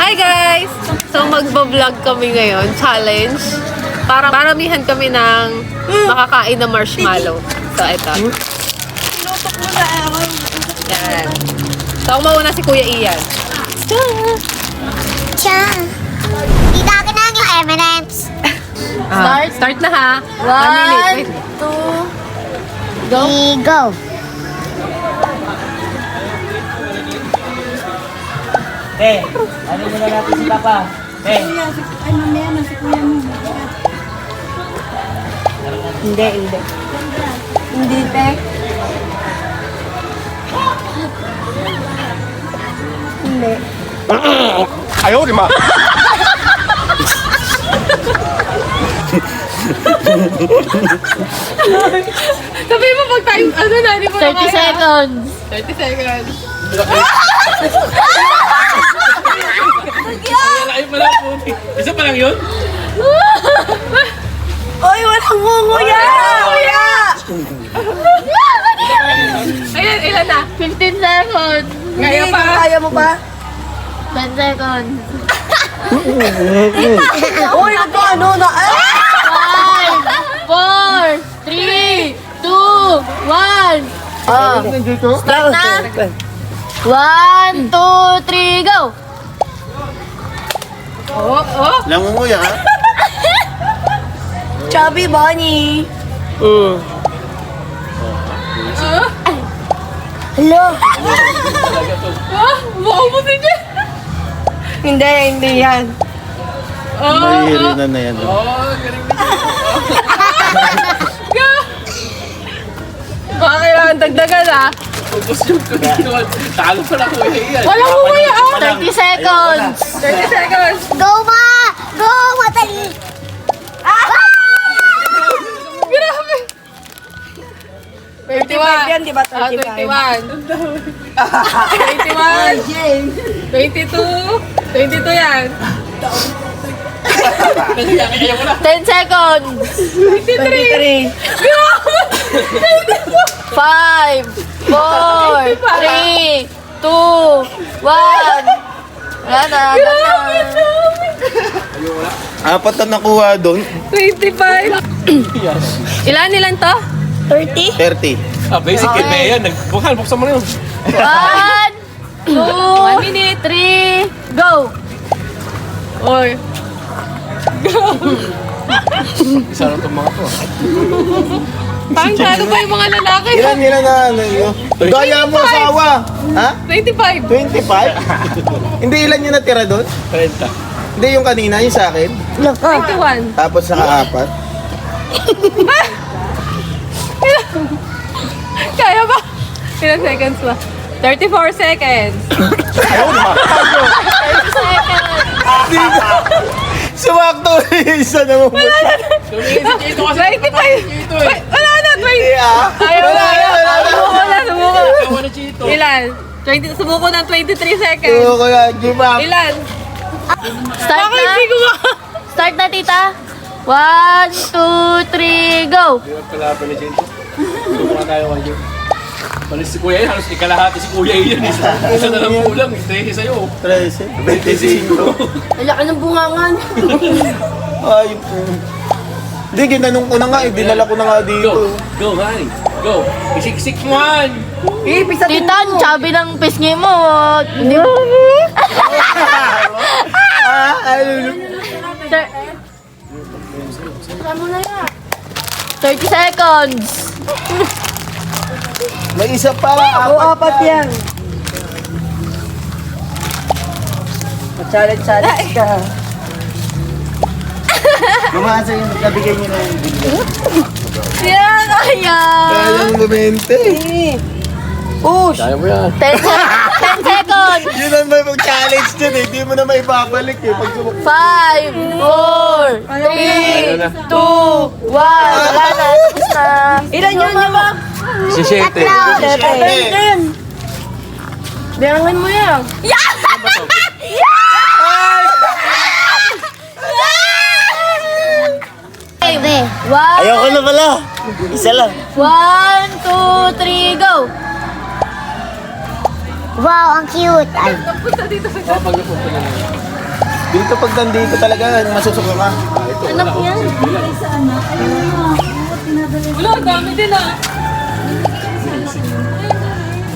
Hi guys! So magbablog kami ngayon, challenge. Para maramihan kami ng makakain na marshmallow. So ito. Pinutok mo na ako. Yan. So ako mauna si Kuya Ian. Siya. Dito akin na yung M&M's. Start na ha. 1 minute. 2, go. Ano muna natin si Papa? Ay, mamaya na si kuya mo. Hindi. Hindi, te. Hindi. Ayaw, di ma. Sabi mo pag tayo, ano na, di mo 30 seconds. 30 seconds. Ay, pala po. Isa pa lang yun? Oy, walang nguya! Kuya! Ayan, ilan na? 15 seconds. Kaya pa? Kaya mo pa? 10 seconds. Uy, ano na? 5, 4, 3, 2, 1. Start na. 1, 2, 3, go. Nangunguya ka? Chubby Bunny. Hello. Maubusin niya. Hindi yan. Mahihilo na yan. Baka kailangan dagdagan ah. Ubus yung kagagawa. Talo pa lang kuya yan. Walang umuya ah. 30 seconds. 30 seconds. Go, ma! Go, matali! Grabe. 35 yan, di ba? 21. 21. 21. 22. 22 yan. Kasi ayaw mo na. 10 seconds. 23. 5, 4, 3, 2, 1. Wala na. Apat na nakuha doon. 25. Ilan to? 30? 30. Ah, basic yun na yan. Buksan mo na yun. 1, 2, 3, go. Oy. Isa lang itong mga to. Parang talo pa yung mga lalaki. Ilan na ano yun? Gaya mo asawa. Ha? 25. 25? Hindi ilan yung natira doon? 30. Hindi yung kanina, yung sa akin. 21. Tapos sa apat. Kaya ba? Ilan seconds ba? 34 seconds. Ayaw, di ma. 30 seconds. Sumakto isa na mo. Tumingin si Chito kasi. 25. Wala na, 20. Ayaw na. Sumuko na, sumuko. Ayaw na Chito. Ilan? 20, sumuko ng 23 seconds. Ayaw ko yan, give up. Ilan? Start Bakit na. hindi ko ma... Start na, tita. 1, 2, 3, go. Hirap pala pala Chito. Subukan tayo kayo. Malis si Kuya yan, halos ikalahati si Kuya yan. Isa na lang kulang, 13 sa'yo. 13. 25. Ang laki ng bungangan. Ay, hindi, ginanong ko na nga, dinala ko na nga Go, dito. go, honey. Go. Isiksik mo, han. Ipisatin Tita, ang chubby ng pisngi mo. Hindi mo. Thir- 30 seconds. May isa pa, O, apat yan. Challenge ka. Gumasa yung nabigay niyo na yung video. Yeah, kaya. Kaya yung bumente. Push! Kaya mo yan. 10 seconds. Yun ang may challenge dyan eh. Hindi mo na maibabalik eh. Pag 5, 4, 3, 2, 1. Wala na. Tapos na. Ilan yun yung ba? Si Shete. Yan. Biyangan mo yan. One, ayoko na pala. Isa lang. 1, 2, 3, go. Wow, ang cute. Ay, Punta dito sa Pag napunta na lang. Dito pag nandito talaga, masusuka ka. Anak niya. Wala, dami din ah.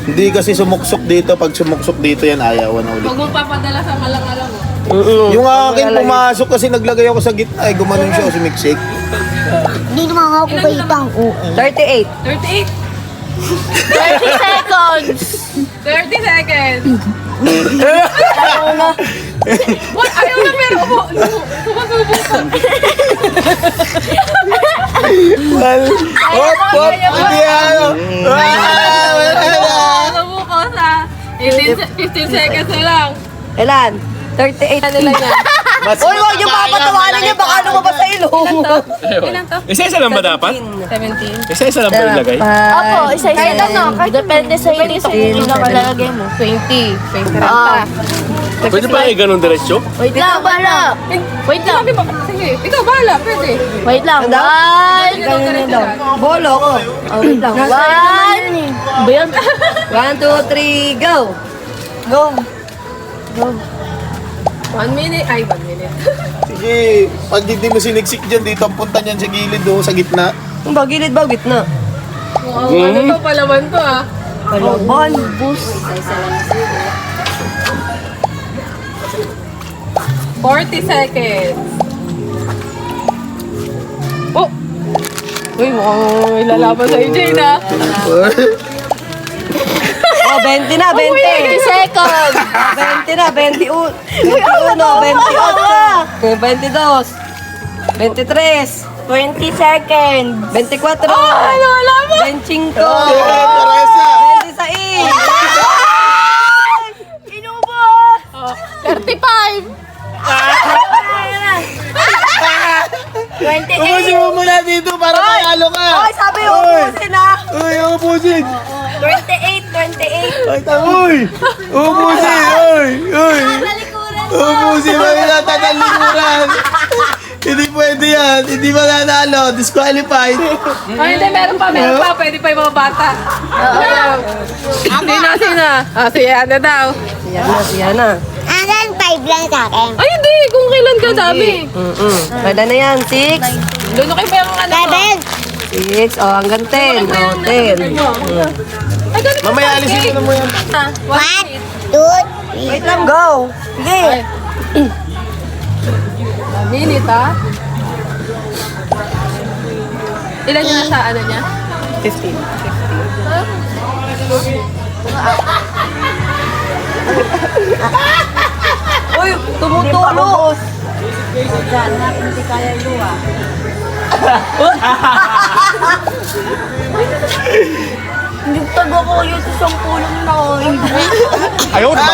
Hindi kasi sumuksok dito. Pag sumuksok dito yan, ayaw na ulit. Huwag mong papadala sa malang-alang mo. Yung akin pumasok kasi naglagay ako sa gitna. Ay, gumanon siya o sumiksik. Hindi naman ako kay Itang. 38. 38. 30 seconds. 30 seconds. What? Ayaw na pero sumasubo ka. Well, hop. Hindi ano. Sumuko sa 15 seconds na lang. Ilan? 38 na nila yan. Uy, huwag niyo papatawanan niya. Baka lumabas sa ilong. Ilan to? Isa-isa lang ba dapat? 17. Isa-isa lang ba ilagay? Opo, isa-isa. Kahit ano, depende sa iyo dito kung ilang ilalagay mo. 20. 20 pa. Pwede pa kayo ganun diretsyo? Wait lang, bala. Wait lang. Sige, ikaw bahala, pwede. Wait lang. One. Ganyan daw. Bolo ko. Oh, wait lang. One. Bayan. 1, 2, 3, go. Go. 1 minute. Ay, 1 minute. Sige, pag hindi mo siniksik dyan, dito ang punta niyan sa gilid o sa gitna. Ang ba, gilid ba? Gitna. Ano to, palaman to ah. Palaban. Bus. 40 seconds. Oh! Uy, mukhang may lalaban sa AJ na. Oh, 20 na, 20. 30 seconds. 20 na, 21, 28, 22, 23, 20 seconds. 24, Ano, wala ba? 25, Teresa! 26. Oh, 35. 28. Ubusin mo muna dito para panalo ka! Oy, sabi ubusin na. Uy, ubusin! 28, 28. Ay, uy! Ubusin! Uy! Ubusin mo nila tatalikuran! Hindi pwede yan! Hindi mananalo! Disqualified! Ay, hindi, meron pa. Pwede pa yung mga bata. Hindi na, sina. Ah, si Yana daw. Yan na. Hanggang 5 lang sa akin. Ay, hindi. Kung kailan ka dami. Pwede na yan, 6. Lunukin pa yung ano ko. 6, oh, hanggang 10. Oh, 10. Ay, ganun Mamaya alisin mo na mo yan. 1, 2, Wait lang, go. Sige. Minute, ha? Ilan yung nasa ano niya? 15. Uy, tumutulo. Hindi tago ko yun sa isang pulong na ko. Ayaw na ba?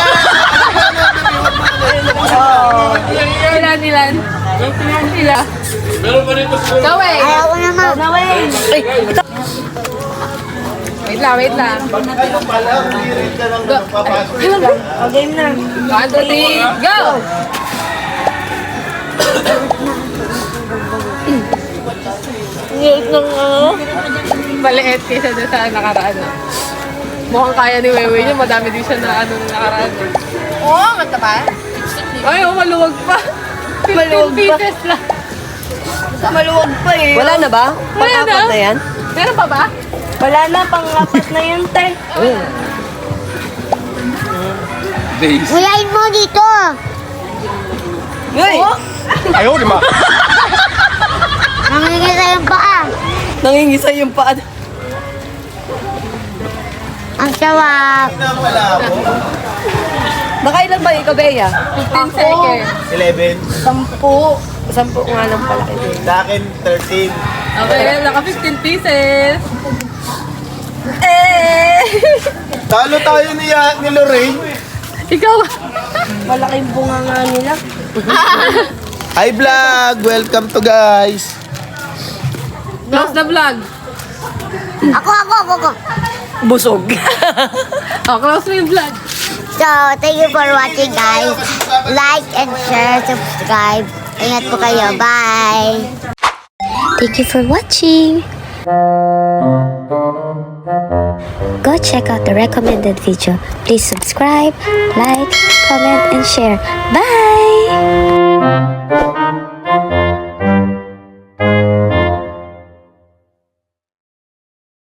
Ilan? Ilan? Meron pa rin mas Gawin! ayaw ko naman. Wait lang. Ano pala, hirit ka lang papasok. Game na. 1, 2, 3, go! Ngayot ng ano. Maliit kaysa doon sa nakaraan. Mukhang kaya ni Wewe niya. Madami din siya na ano nung nakaraan. Oo, mataba. Ay, maluwag pa. 15 pieces lang. Maluwag pa eh. Wala na ba? Wala na. Pang-apat na yan? Meron pa ba? Wala na, pang-apat na yun, te. days. Kuyain mo dito. Uy! Ayaw, di ba? Mamigay yung paa. Nangingisa yung paa. Ang sarap. Nakailan ba ikaw, Bea? 15 seconds. 11. 10 nga lang pala kay Bea. Sa akin, 13. Okay, naka 15 pieces. Talo tayo ni Lorraine. Ikaw. Malaking bunga nga nila. Hi vlog! Welcome to guys! Close the vlog. Ako. Busog. Oh, close mo yung vlog. So, thank you for watching, guys. Like and share, subscribe. Ingat po kayo. Bye! Thank you for watching. go check out the recommended video. Please subscribe, like, comment, and share. Bye!